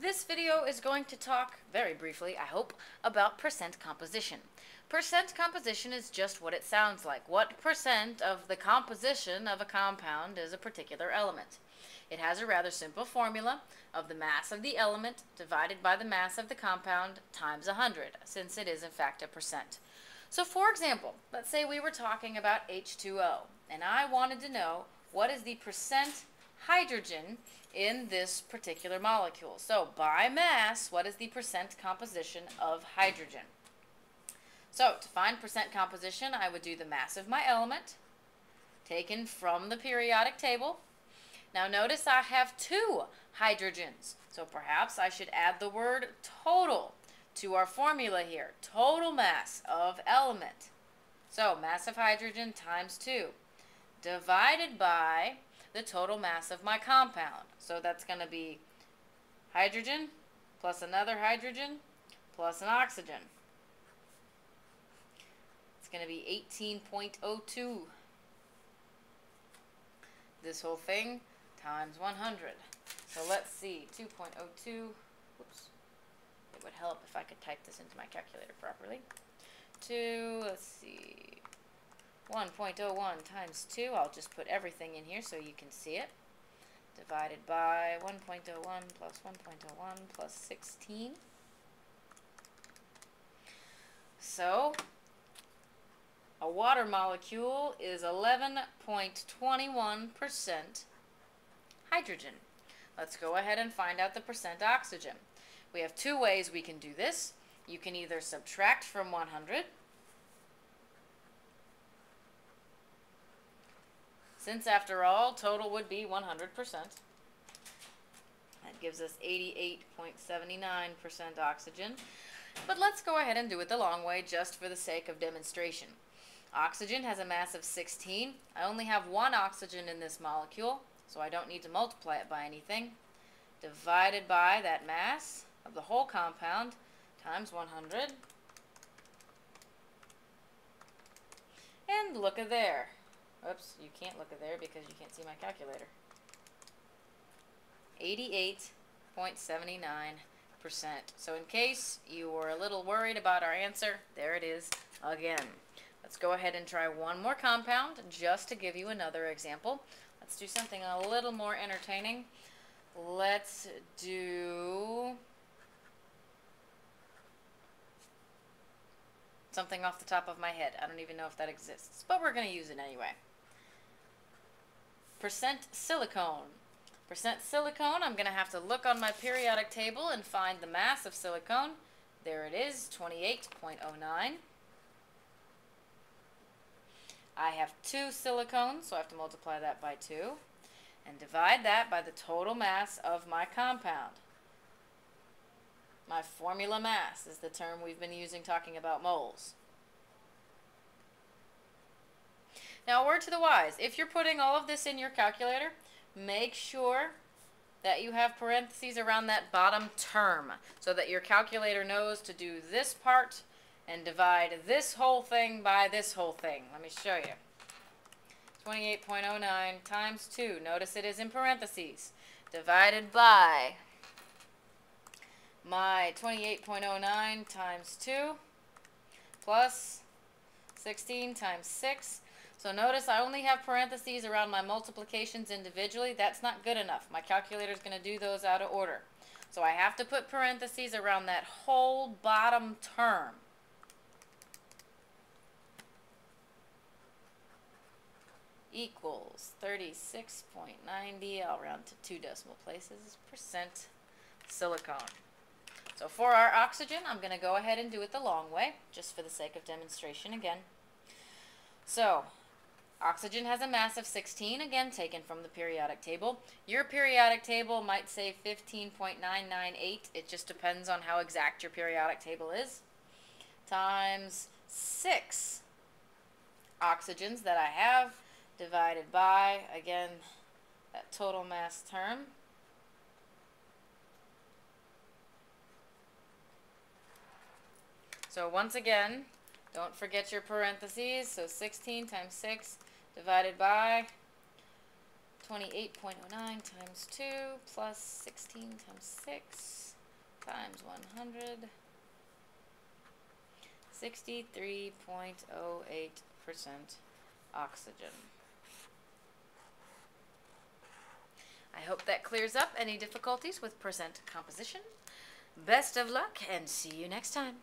This video is going to talk, very briefly, I hope, about percent composition. Percent composition is just what it sounds like. What percent of the composition of a compound is a particular element? It has a rather simple formula of the mass of the element divided by the mass of the compound times 100, since it is in fact a percent. So for example, let's say we were talking about H2O, and I wanted to know what is the percent hydrogen in this particular molecule. So by mass, what is the percent composition of hydrogen? So to find percent composition, I would do the mass of my element taken from the periodic table. Now notice I have two hydrogens, so perhaps I should add the word total to our formula here. Total mass of element. So mass of hydrogen times 2 divided by the total mass of my compound. So that's going to be hydrogen plus another hydrogen plus an oxygen. It's going to be 18.02. This whole thing times 100. So let's see, 2.02. Whoops. It would help if I could type this into my calculator properly. Let's see, 1.01 times 2, I'll just put everything in here so you can see it, divided by 1.01 plus 1.01 plus 16. So, a water molecule is 11.21% hydrogen. Let's go ahead and find out the percent oxygen. We have two ways we can do this. You can either subtract from 100, since after all, total would be 100%. That gives us 88.79% oxygen. But let's go ahead and do it the long way just for the sake of demonstration. Oxygen has a mass of 16. I only have one oxygen in this molecule, so I don't need to multiply it by anything. Divided by that mass of the whole compound times 100. And look at there. Oops, you can't look at there because you can't see my calculator. 88.79%. So in case you were a little worried about our answer, there it is again. Let's go ahead and try one more compound just to give you another example. Let's do something a little more entertaining. Let's do something off the top of my head. I don't even know if that exists, but we're going to use it anyway. Percent silicone. Percent silicone, I'm going to have to look on my periodic table and find the mass of silicone. There it is, 28.09. I have two silicones, so I have to multiply that by 2 and divide that by the total mass of my compound. My formula mass is the term we've been using talking about moles. Now, a word to the wise. If you're putting all of this in your calculator, make sure that you have parentheses around that bottom term so that your calculator knows to do this part and divide this whole thing by this whole thing. Let me show you. 28.09 times 2. Notice it is in parentheses. Divided by my 28.09 times 2 plus 16 times 6. So notice I only have parentheses around my multiplications individually. That's not good enough. My calculator is going to do those out of order. So I have to put parentheses around that whole bottom term. Equals 36.90, I'll round to 2 decimal places, percent silicone. So for our oxygen, I'm going to go ahead and do it the long way, just for the sake of demonstration again. So, oxygen has a mass of 16, again taken from the periodic table. Your periodic table might say 15.998, it just depends on how exact your periodic table is, times 6 oxygens that I have, divided by, again, that total mass term. So once again, don't forget your parentheses. So 16 times 6 divided by 28.09 times 2 plus 16 times 6 times 100. 63.08% oxygen. I hope that clears up any difficulties with percent composition. Best of luck and see you next time.